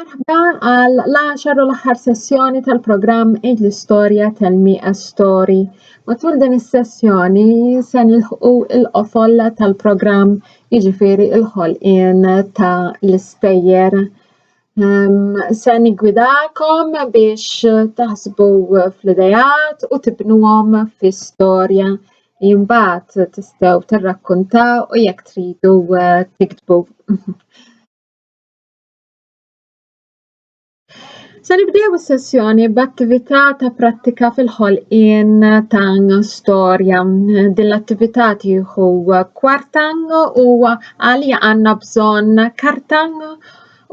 مرحبا għal l-10 u l-aħħar sessjoni tal-programm Eid l-Istorja Tell-Me a Story. Matul din is-sessjoni se nilħqu l-qofol tal-programm, jiġifieri l-ħolqien ta' l-istejjer. Se niggwidakom biex taħsbu fl-idejat u tibnuhom fi storja li mbagħad tistgħu tirrakkuntaw u jekk tridu tiktbu. Se nibdew is-sessjoni b'attività ta' prattika fil-ħolqien ta' storja. Din l-attività tieħu kwartang u għalija għandna bżonn kartang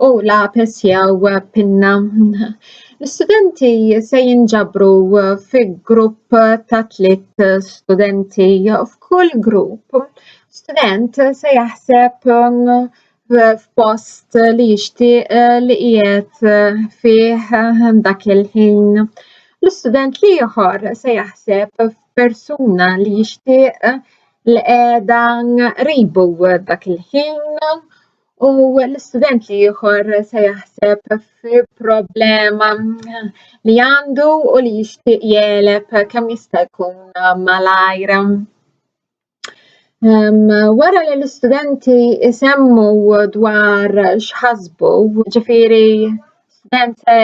u lapes jew pinna. L-istudenti se jinġabru fi grupp ta' 3 studenti. F'kull grupp student se jaħseb f'post li jixtieq li qiegħed fih dak il-ħin. L-istudent ieħor se jaħseb f'persuna li jixtieq li qiegħda qribu dak il-ħin u l-istudent ieħor se jaħseb fi problema li għandu u li jixtieq jegħleb kemm jista' jkun malajr. Wara li l-istudenti isemmu dwar x'ħasbu, ġifieri student se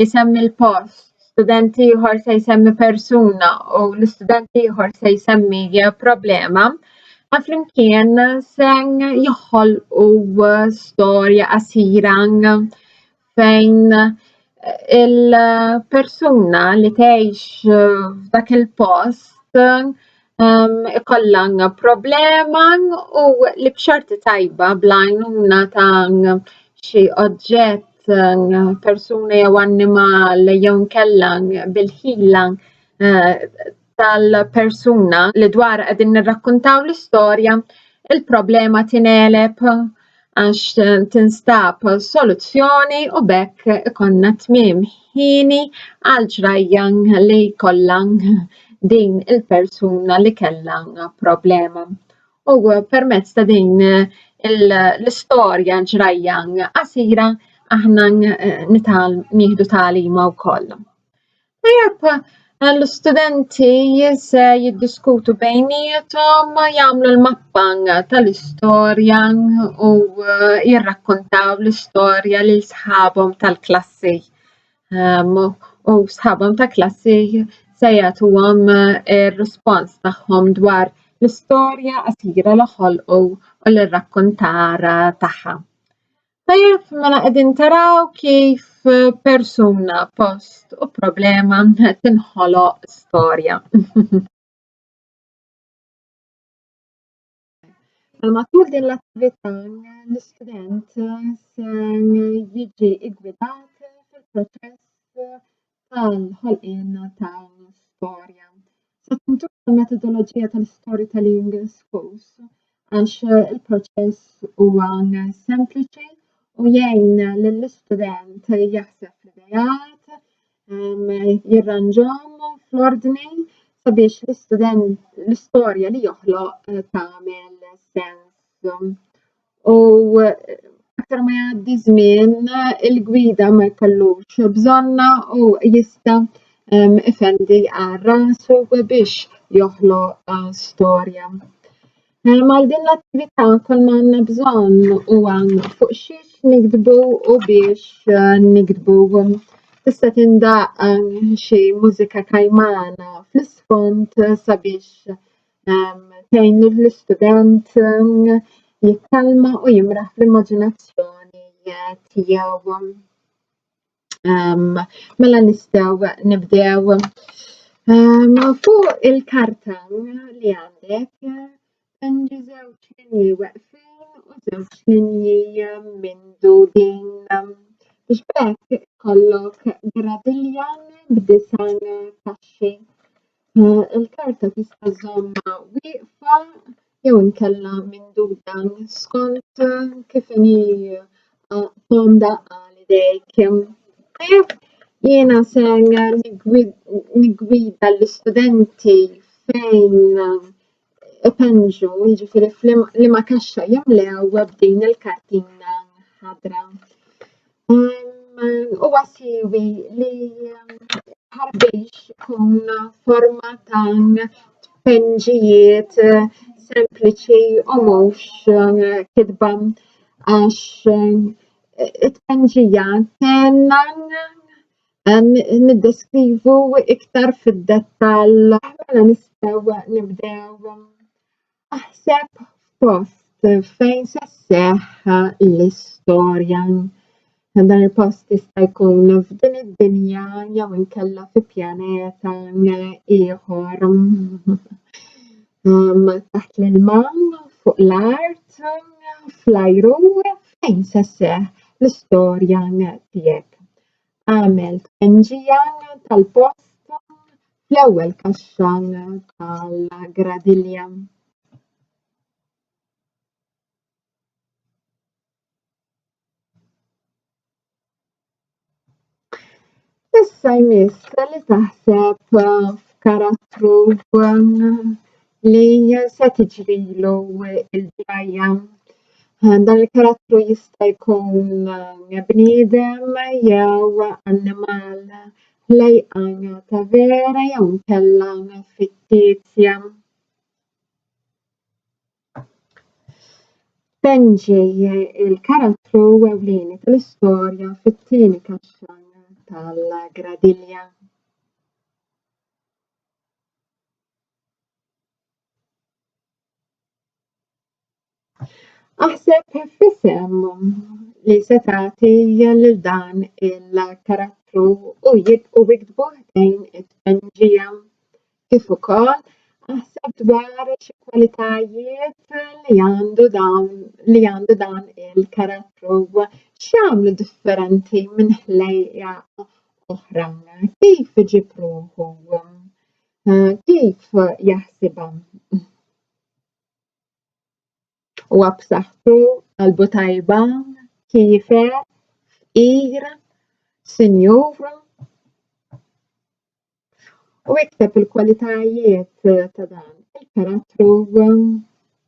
jsemmi l-post, student ieħor se jsemmi persuna u l-istudent ieħor se jsemmi problema, flimkien se joħolqu storja qasira fejn il-persuna li tgħix f'dak il-post ikollha problema u li b'xorti tajba bl-għajnuna ta' xi oġġett, persuna jew annimal jew inkella bil-ħila tal-persuna li dwarha qegħdin nirrakkuntaw l-istorja, il-problema tingħeleb għax tinstab soluzzjoni u b'hekk ikollna tmiem ħini għal ġrajja li jkollha din il-persuna li kellha problema. U permezz ta' din l-istorja ġrajja qasira aħna nieħdu tagħlima wkoll. Tajjeb, l-istudenti se jiddiskutu bejniethom, jagħmlu l-mappa tal-istorja u jirrakkuntaw l-istorja lil sħabhom tal-klassi. U sħabhom tal-klassi se jagħtuhom ir-rispons tagħhom dwar l-istorja qasira li ħolqu u l-irrakkuntar tagħha. Tajjeb, mela qegħdin taraw kif persuna, post u problema tinħoloq storja. Matul din l-attività l-istudent se jiġi ggwidat fil-proċess tal-ħolqien ta' storja. Se tintuża l-metodoloġija tal-storytelling schools għax il-proċess huwa sempliċi u jgħin lill-istudent jaħseb fl-idejat, jirranġahom fl-ordni sabiex l-istorja li joħloq tagħmel sens. U aktar ma jgħaddi żmien il-gwida ma jkollux bżonna u jista' ifendi għal rasu biex joħloq storja. Mal din l-attività kull ma għandna bżonn huwa fuq xiex nikdbu u biex nikdbu. Tista' tindaq xi mużika kajmana fl-isfond sabiex tgħin lill-istudent jikkalma u jimraħ fl-immaġinazzjoni tiegħu. Mela nistgħu nibdew. Fuq il-karta li għandek għandi żewġ linji waqfin u żewġ linji mimdudin biex b'hekk ikollok gradiljan b'9 taxxi. Il-karta tista' żommha wieqfa jew inkella mimduda skont kif inhi tonda għal idejk. Jiena se niggwida l-istudenti fejn ipenġu, jiġifieri f'liema kaxxa jimlew b'din il-kartina ħadra. Huwa siwi li ħarbix kun forma ta' tpenġijiet sempliċi u mhux kitba għax it-tpenġija kellna niddeskrivu iktar fid-dettall. Mela nistgħu nibdew aħseb post fejn se sseħħ l-istorja. Dan il-post jista' jkun f'din id-dinja jew inkella fi pjaneta ieħor. Taħt l-ilma, fuq l-art, fl-ajru, fejn se sseħħ l-istorja tiegħek. Għamel tpenġija tal-post fl-ewwel kaxxa tal-gradilja. Issa jmiss li taħseb f'karattru li se tiġrilu l-ġrajja. Dan il-karattru jista' jkun bniedem jew annimal ħlejqan ta' vera jew inkella fittizja. Tpenġi il-karattru ewlieni tal-istorja fit-tieni kaxxa tal-gradilja. Aħseb f'isem li se tagħti lil dan il-karattru u iktbu ħdejn it-tpenġija. Kif ukoll aħseb dwar xi kwalitajiet li għandu dan il-karattru x'jagħmlu differenti minn ħlejja oħra, kif iġib ruħu, kif jaħsibha. Huwa b'saħħtu, qalbu tajba, kiefer, fqir, sinjur. U ikteb il-kwalitajiet ta' dan il-karattru,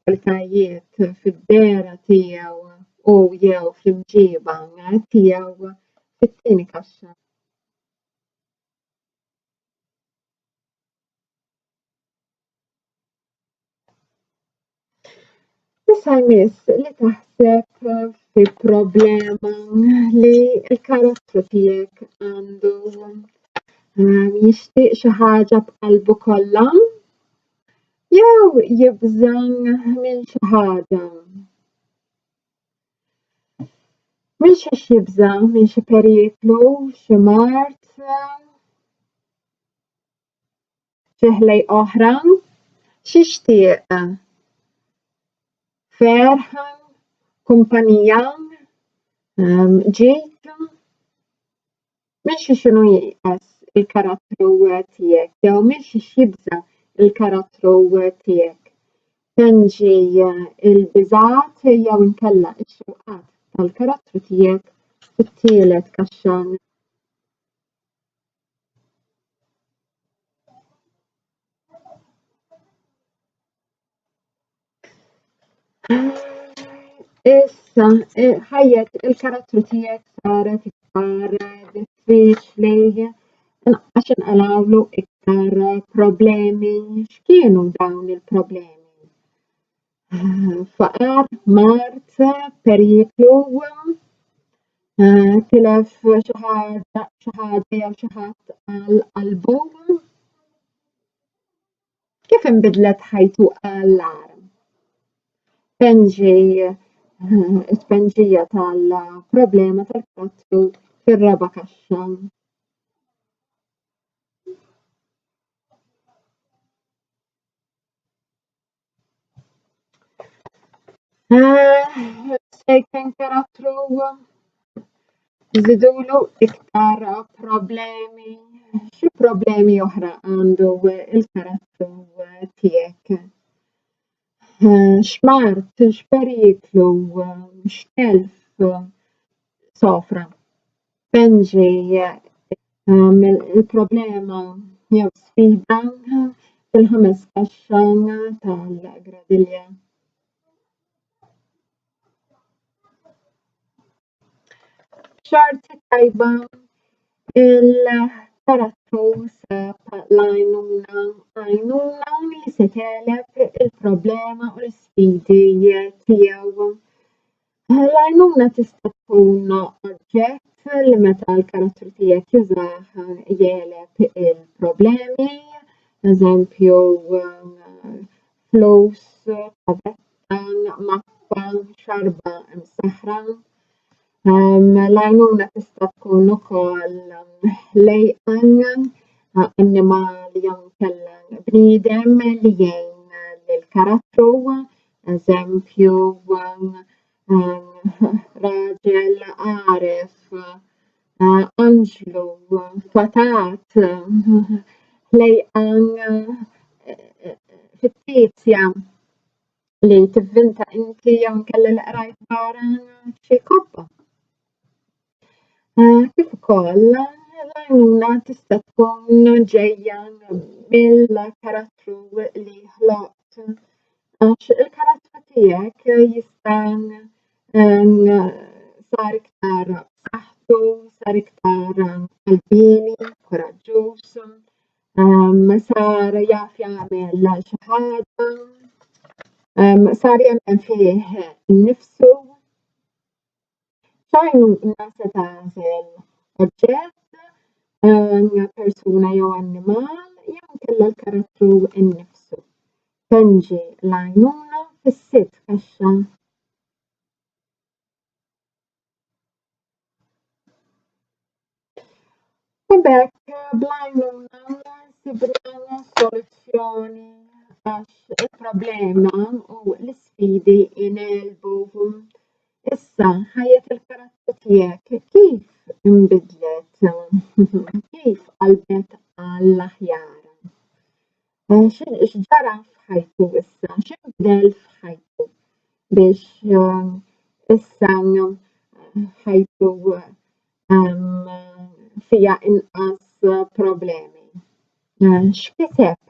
kwalitajiet fid-dera tiegħu u jew fl-imġiba tiegħu fit-tieni kaxxa. Issa jmiss li taħseb fi problema li l-karattru tiegħek għandu. Jixtieq xi ħaġa b'qalbu kollha jew jibża minn xi ħaġa. Minn xiex jibża, minn xi periklu, xi mard, xi ħlejq oħra, x'jixtieq? Ferħ, kumpanija, ġid, minn x'inhu jieqes il-karattru tiegħek jew minn xiex jibża il-karattru tiegħek. Tpenġi il-biżgħat jew inkella x-xewqat tal-karattru tiegħek fit-tielet kaxxa. Issa ħajjek il-karattru tiegħek saret iktar diffiċli għax inqalawlu iktar problemi. X'kienu dawn il-problemi? Faqar, mard, periklu, tilef xi ħaġa jew xi ħadd għal qalbu. Kif inbidlet ħajtu għall-agħar? Tpenġija tal-problema tal-karattru fir-raba' kaxxa. Se jkun karattru żidulu iktar problemi. Xi problemi oħra għandu il-karattru tiegħek? X'mard, x'periklu, x'telf sofra. Tpenġi il-problema jew sfida fil-ħames kaxxa tal-gradilja. xorti tajba il-karattru sab l-għajnuna li se teleb il-problema u l-sfidi tiegħu. L-għajnuna tista' tkun oġġett li meta l-karattru tiegħek jużah jeleb il-problemi, eżempju flus, tabetta, mappa, xarba msaħħra. L-għajnuna tista' tkun ukoll lejqan annimali jew inkella bniedem li jgħin lill-karattru, eżempju raġel għaref, anġlu, fatat, lejqan fittizja li tivvinta inti jew inkella li qrajt wara xi kobba. Kif ukoll l-għajnuna tista' tkun ġejja mill-karattru li ħloqt għax il-karattru tiegħek jista' sar iktar b'saħħtu, sar iktar qalbini, kuraġġuż, sar jaf jagħmel xi ħaġa, sar jemmen fih innifsu. X'għajnuna se tagħżel oġġett, persuna jew annimal jew inkella l-karattru innifsu. Tenġi l-għajnuna fis-sitt kaxxa. U b'hekk bl-għajnuna sibna soluzzjoni għax il-problema u l-isfidi inelbu. Issa ħajja il-karattru tiegħek kif inbidlet, kif qalbet għall-aħjar. X'ġara f'ħajtu issa, x'inbidel f'ħajtu biex issa ħajtu fiha inqas problemi. X'kiseb,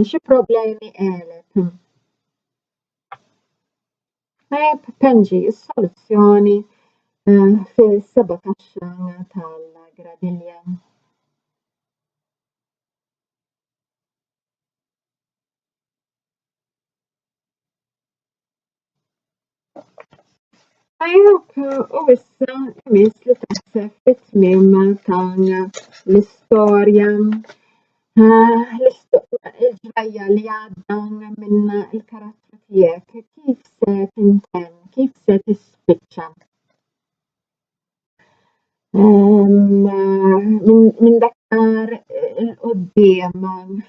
xi problemi għeleb. Tenġi s-soluzzjoni fis-seba' kaxxa tal-gradilja. U issa imiss li taħseb fit-tmiem tal-istorja. Il-ġrajja li għadda minn il-karattru tiegħek kif se tintemm, kif se tispiċċa. Minn dakinhar il-qudiem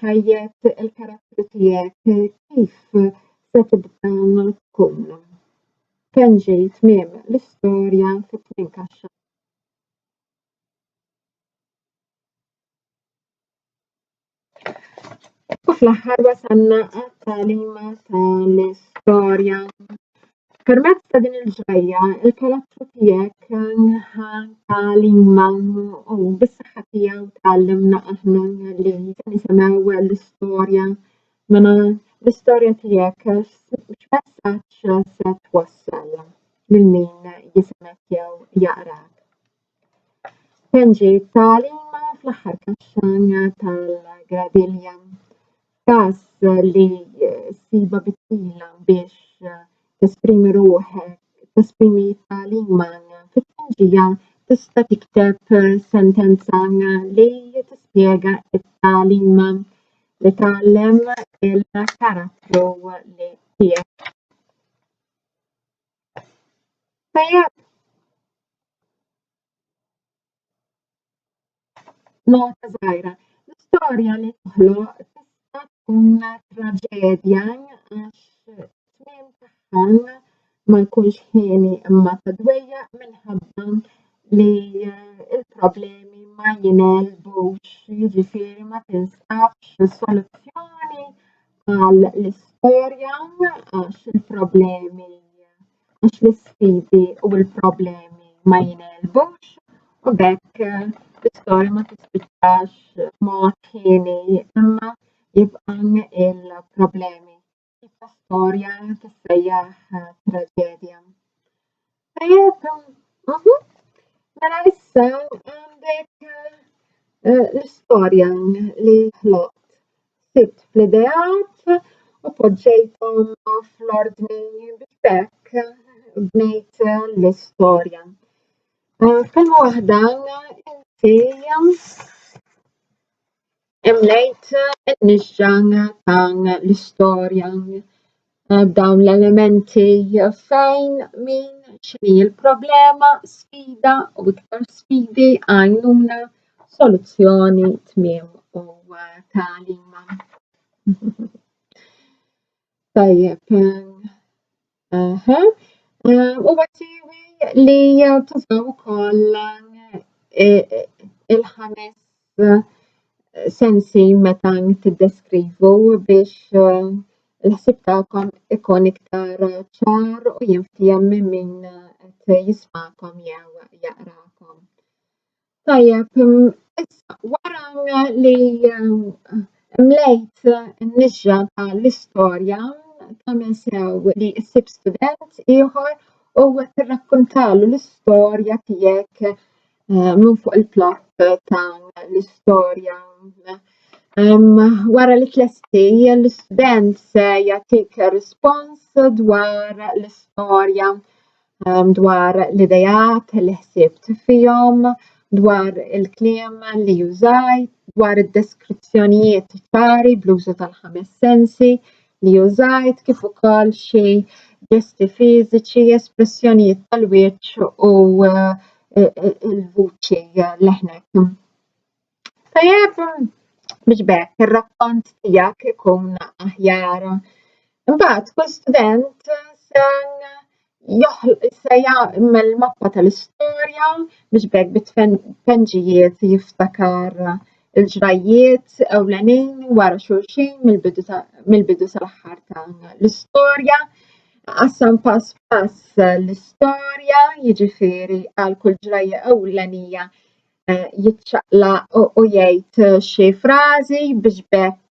ħajjet il-karattru tiegħek kif se tibda tkun. Tenġi tmiem l-istorja fit-tmiem kaxxa. U fl-aħħar wasalna għat-tagħlima tal-istorja. Permezz ta' din il-ġrajja il-karattru tiegħek tagħlima u bis-saħħa tiegħu tgħallimna aħna li nisimgħu l-istorja. Mela l-istorja tiegħek x'messaġġ se twassal lil min jismek jew jaqrak. Tenġi t-tagħlima fl-aħħar kaxxa tal-gradilja. Każ li ssiba bitila biex tesprimi ruħek, tesprimi t-tagħlima fit-tinġija tista' tikteb sentenza li tispjega t-tagħlima li tgħallem il-karattru li tiegħek. Tajjeb. Nota żgħira. L-istorja li toħloq tista' tkun traġedja għax tmiem tagħha ma jkunx ħieni imma tadwejja minħabba li il-problemi ma jinelbux, jiġifieri ma tinstabx soluzzjoni għall-istorja għax il-problemi għax l-isfidi u l-problemi ma jinelbux u b'hekk l-istorja ma tispiċċax b'mod ħieni imma jibqa' il-problemi. L-istorja tissejjaħ traġedja. Tajjeb, Mela issa għandek l-istorja li ħloqt. Sibt fl-ideat u poġġejthom fl-ordni biex bekk bnejt l-istorja. Kelma waħda inti imlejt il-nixġa ta' l-istorja b'dawn l-elementi fejn min x'inhi l-problema, sfida u iktar sfidi għajnuna soluzzjoni tmiem u tagħlima. Tajjeb. Huwa siewi li tużaw ukoll il-ħames sensi meta tiddeskrivu biex il-ħsieb tagħkom ikun iktar ċar u jinftiem minn min qed jisma'kom jew jaqrakom. Tajjeb, issa wara li mlejt in-nixġa tal-istorja tagħmel sew li ssib student ieħor u tirrakkuntalu l-istorja tiegħek minn fuq il-plott ta' l-istorja. Wara li tlesti l-istudent se jagħtik rispons dwar l-istorja, dwar l-idejat li ħsibt fihom, dwar il-kliem li użajt, dwar id-deskrizzjonijiet ċari bl-użu tal-ħames sensi li użajt, kif ukoll xi ġesti fiżiċi, espressjonijiet tal-wiċċ u il-vuċi leħnek. Tajjeb, biex bekk ir-rakkont tiegħek ikun aħjar. Imbagħad kull student se jagħmel mappa tal-istorja biex bekk bit-tfenġijiet jiftakar il-ġrajiet ewlenin wara xulxin mill-bidu sal-aħħar ta' l-istorja. Qassam pass pass l-istorja, jiġifieri għal kull ġrajja ewlenija jiċċaqlaq u jgħid xi frażi biex bekk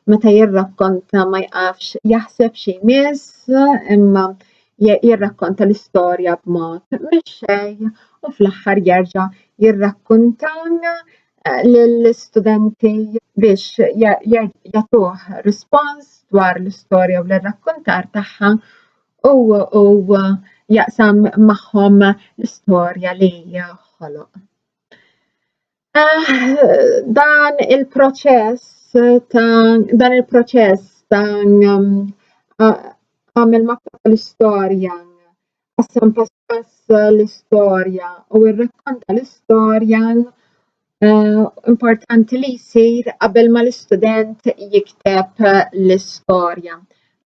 meta jirrakkonta ma jqafx jaħseb xi jmiss imma jirrakkonta l-istorja b'mod mexxej u fl-aħħar jerġa' jirrakkunta lill-istudenti biex jagħtuh rispons dwar l-istorja u l-irrakkuntar tagħha u jaqsam magħhom l-istorja li ħoloq. Dan il-proċess ta' għamel mappa tal-istorja, qassam pass pass l-istorja u rrakkonta l-istorja importanti li jsir qabel ma l-istudent jikteb l-istorja.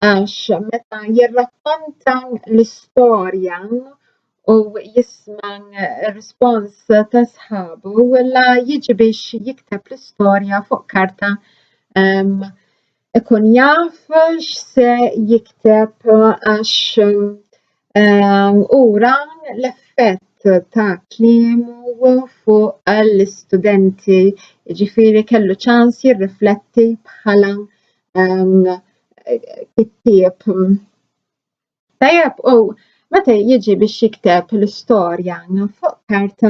Għax meta jirrakkonta l-istorja u jisma' ir-rispons ta' sħabu la jiġi biex jikteb l-istorja fuq karta ikun jaf x'se jikteb għax ura l-effett ta' kliemu fuq l-istudenti, jiġifieri kellu ċans jirrifletti bħala kittieb. Tajjeb, meta jiġi biex jikteb l-istorja fuq karta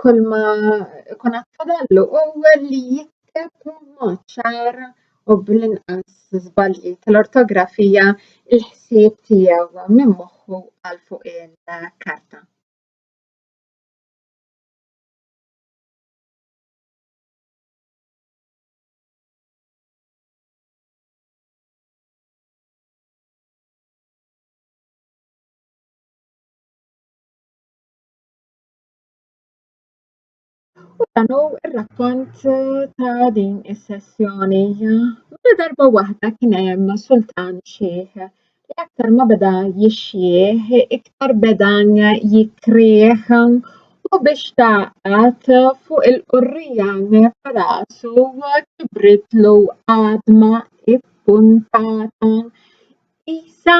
kull ma ikun għad-fadallu huwa li jikteb b'mod ċar u bl-inqas żbalji tal-ortografija il-ħsieb tiegħu minn moħħu għal fuq il-karta. U dan hu r-rakkont ta' din is-sessjoni. Wara darba waħda kien hemm sultan xieħ li aktar ma beda jixjieħ iktar beda jikkrieħ u biex tgħaqad fuq il-qurrija ta' rasu kibritlu għadma ippuntata qisha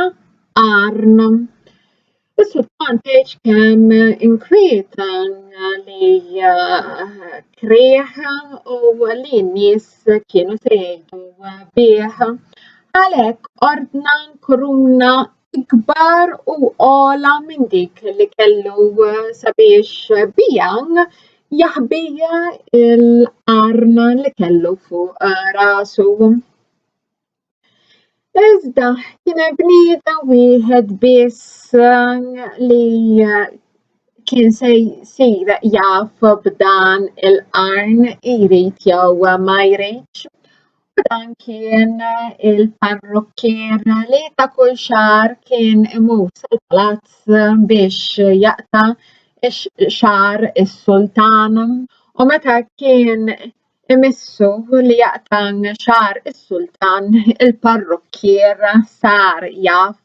qarn. Is-sultan tgħidx kemm inkwieta li krieħ u li n-nies kienu se jgħidu bih. Għalhekk ordna kuruna ikbar u ola minn dik li kellu sabiex bijan jaħbija il-qarn li kellu fuq rasu. Iżda kien hemm bniedem wieħed biss li kien se jsir jaf b'dan il-qarn jrid jew ma jridx. U dan kien il-parrukkier li ta' kull xahar kien imur sal-palazz biex jaqta' xahar is-sultan. U meta kien imissu li jaqta' xahar is-sultan, il-parrukkier sar jaf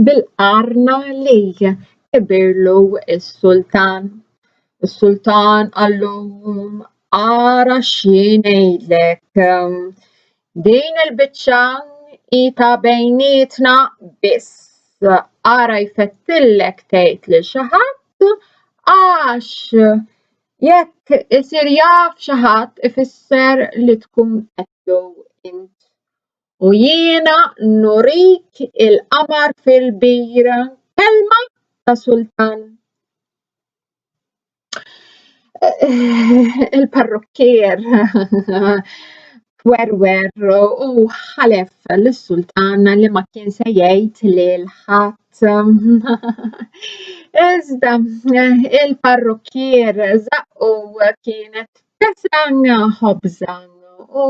bil-qarn li kibirlu is-sultan. Is-sultan qallu ara x'jien ngħidlek, din il-biċċa hi ta' bejnietna biss. Ara jfettilek tgħid lil xi ħadd għax jekk isir jaf xi ħadd ifisser li tkun qedtu int. U jiena nurik il-qamar fil-bir, kelma ta' sultan. Il-parrukkier werwer u ħalef lis-sultan li ma kien se jgħid lil ħadd. Iżda il-parrukkier żaqqu kienet tesra ħobża u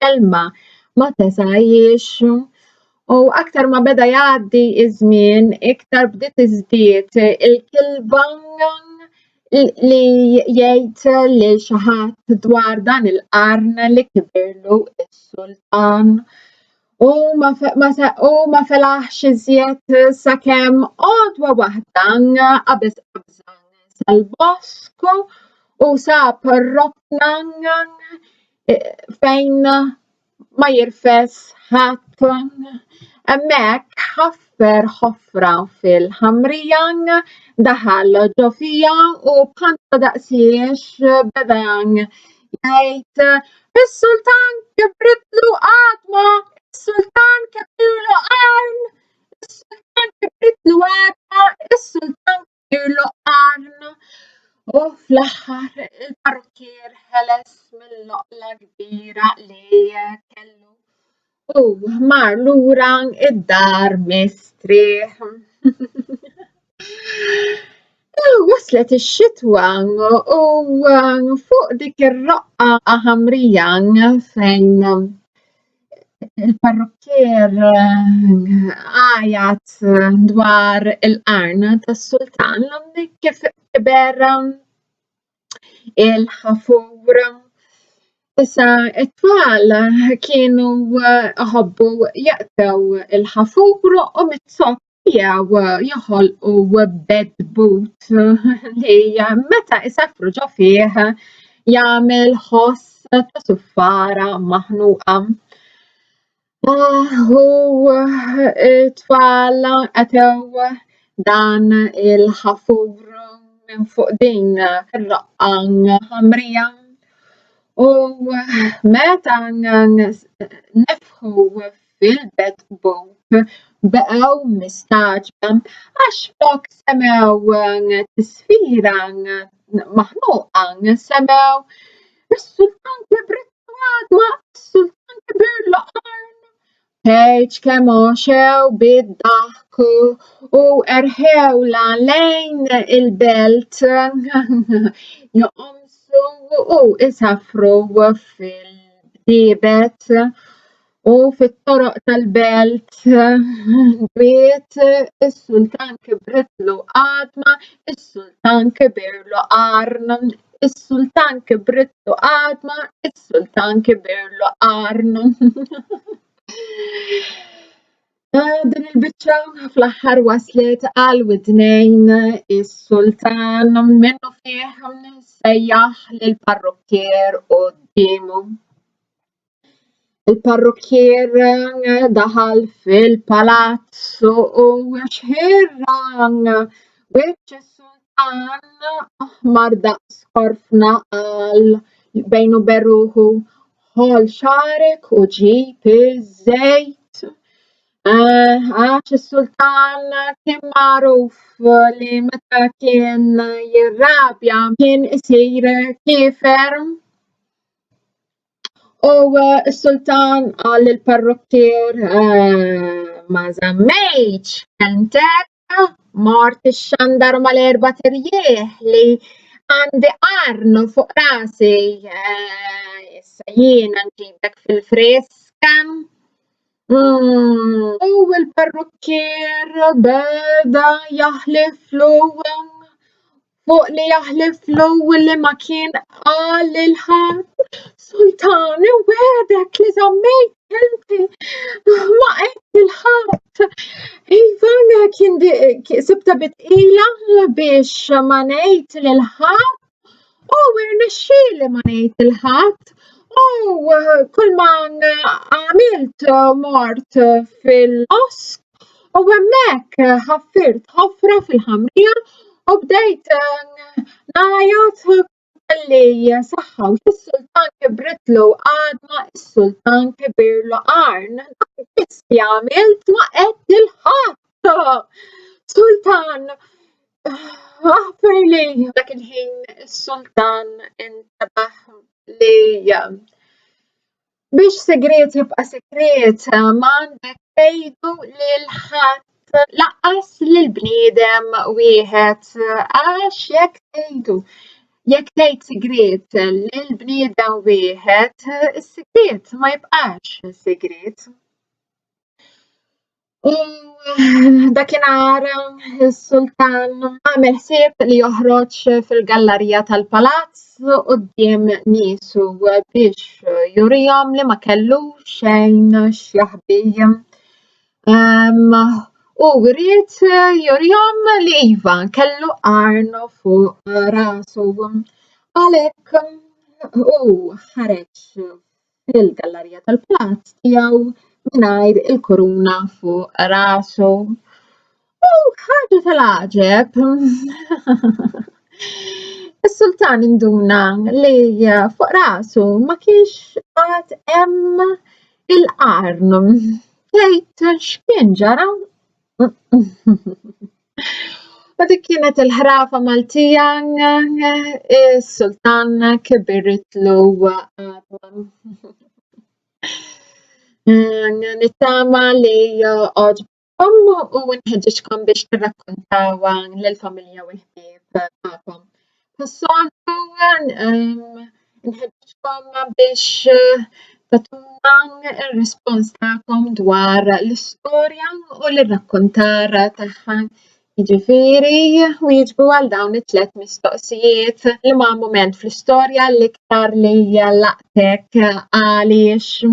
kelma ma tesajiex. U aktar ma beda jgħaddi iż-żmien, iktar bdiet iżdied il-kilba li jgħid lil xi ħadd dwar dan il-qarn li kibirlu is-sultan. U ma felaħx iżjed sakemm għodwa waħda qabeż qabża sal-bosk u sab rokna fejn ma jirfes ħadd. Hemmhekk ħaffer ħofra fil-ħamrija, daħal ġo fiha u b'ħanta daqsiex beda jgħid is-sultan kibritlu qadma, is-sultan kibirlu qarn, is-sultan kibritlu qadma, is-sultan kibirlu qarn. U fl-aħħar il-parrukkier ħeles mill-loqla kbira li kellu u mar lura id-dar mistrieħ. Waslet ix-xitwa u fuq dik ir-roqqa ħamrija fejn il-parrukkier għajat dwar il-qarn tas-sultan kif kiber il-ħafur. Issa it-tfal kienu ħobbu jaqtew il-ħafur u mit-sokk tiegħu joħolqu bed boot li meta isafru ġo fih jagħmel ħoss ta' suffara maħnuqa. U t-tfal atew dan il-ħafur minn fuq din ir-roqqa ħamrija. U meta nefħu fil-bed boot baqgħu mistaġba għax flok semew tisfira maħnuqa semew is-sultan kibritlu qadma, is-sultan kibirlu qarn. Tgħid kemm għoxew bid-daħk u erħewla lejn il-belt joqomsu u isafru fil-bdiebet u fit-toroq tal-belt dwiet is-sultan kibritlu qadma, is-sultan kibirlu qarn, is-sultan kibritlu qadma, is-sultan kibirlu qarn. Din il-biċċa fl-aħħar waslet għal widnejn is-sultan minnu fih sejjaħ lill-parrukkier qudiemu. Il-parrukkier daħal fil-palazz u xħirra wiċċ is-sultan aħmar daqs korfna qal bejn u berruħu ħol xarek u ġib iż-żejt. عاش السلطان كان معروف اللي متى كان يرابيع كان يصير كافر. والسلطان قال للبروكير ما زميتش كنتك مارت الشندر مالير باتريه لي عندي قرن فوق راسي السيين نجيبك في الفريسكا. والبروكير بدا يحلف له فوق اللي يحلف له واللي ما كان قال للحق سلطاني وعدك لزميت انت ما قلت الحق ايفانا كنت سبتها بتقيلة باش منيت للحق ونشيل منيت الحق وكل ما عملت مرت في القصر وهماك حفرت حفرة في الحمرية وبديت نايات اللي صحة السلطان كبرت له وقعد ما السلطان كبر له قرن بس عملت وقت الحق سلطان اغفر لي. لكن الحين السلطان انتبه لي باش سكريت يبقى سكريت ما عندك ايدو للحق لقص للبنيدم ويهت اش يكتيدو يكتيد سكريت للبنيدم ويهت السكريت ما يبقاش سكريت. داكن عارم السلطان عامل حساب اللي يهرجش في الجاليريا البالاتس قدام نيسو باش يريم لما كلو شين شهبي وريت يريم لإيفان كلو قرن فوق راسو عليك خرج في الجاليريا البالاتس دياو مناير الكورونا فوق راسه حاجة العجب السلطان اندونا لي فوق راسه ما كيش قات القرن كيت شكين جرى هذيك كانت الهرافة مالتيان السلطان كبرت له نتامى لي ونهجشكم باش تركنتاوا للفاميليا والحبيب تاعكم فالصوتو نهجشكم باش تطلعوا الريسبونس تاعكم دوار الستوريا وللركونتار تاعها يجفيري ويجبوا على داون 3 مستقصيات لما مومنت في الستوريا اللي كتار لي لقتك عاليش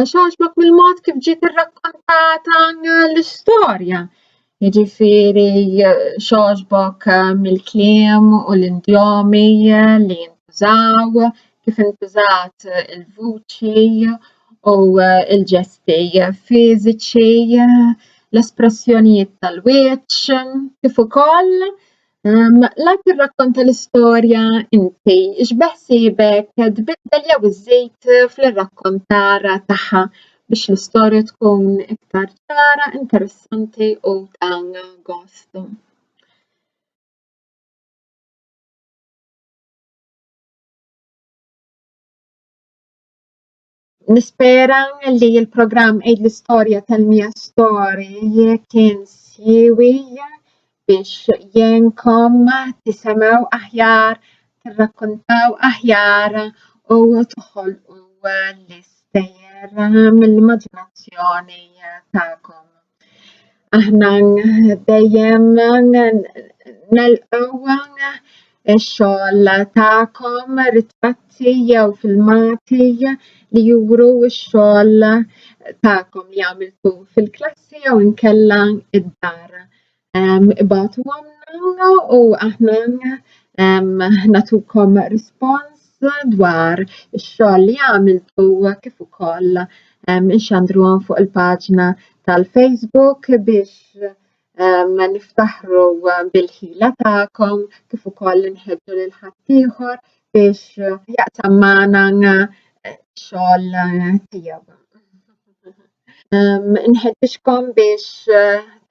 شعجبك بالموت كيف جيت الركونتات عن الستوريا يجفيري شعجبك من الكلام والنديومي اللي انتزاو كيف انتزعت الفوتشي والجستي فيزيتشي l'espressionijiet tal-wiċċ kif ukoll lak irrakkonta l-istorja inti x'beħsiebek tbiddel jew iżżid fl-irrakkontar tagħha biex l-istorja tkun iktar ċara, interessanti u ta' gost. Nispera li l-programm Eid l-Istorja tal-Mia Story kien siewi biex jenkom tisemgħu aħjar, tirrakkontaw aħjar u toħolqu l-istejjer mill-immaġinazzjoni tagħkom. Aħna dejjem nilqgħu ix-xogħol tagħkom ritratti jew filmati li juru x-xogħol tagħkom li għamiltu fil-klassi jew inkella id-dar. Ibagħtuhomna u aħna nagħtukom rispons dwar ix-xogħol li għamiltu kif ukoll inxandruhom fuq il-paġna tal-Facebook biex niftaħru bil-ħila tagħkom kif ukoll inħeġġu lil ħaddieħor biex jaqsam magħna x-xogħol tiegħu. Nħeġġixkom biex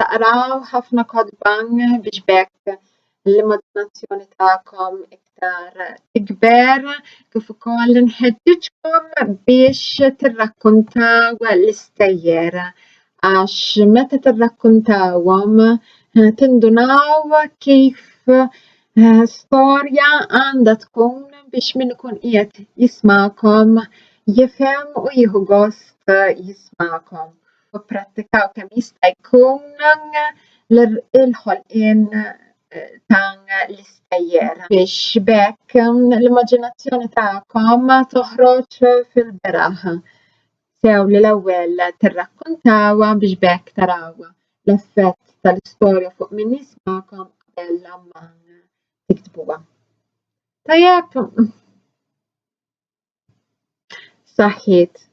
taqraw ħafna kotba biex bekk l-immaginazzjoni tagħkom iktar tikber, kif ukoll nħeġġiġkom biex tirrakkuntaw l-istejjer għax meta tirrakkuntawhom tindunaw kif storja għandha tkun biex min ikun qiegħed jisma'kom jifhem u jieħu gost jisma'kom u pprattikaw kemm jista' jkun il-ħolqien ta' l-istejjer biex bekk l-immaġinazzjoni tagħkom toħroġ fil-beraħ. Sew li l-ewwel tirrakkuntawha biex bekk taraw l-effett tal-istorja fuq min jisma'kom qabel ma tiktbuha. Tajjeb, saħħiet.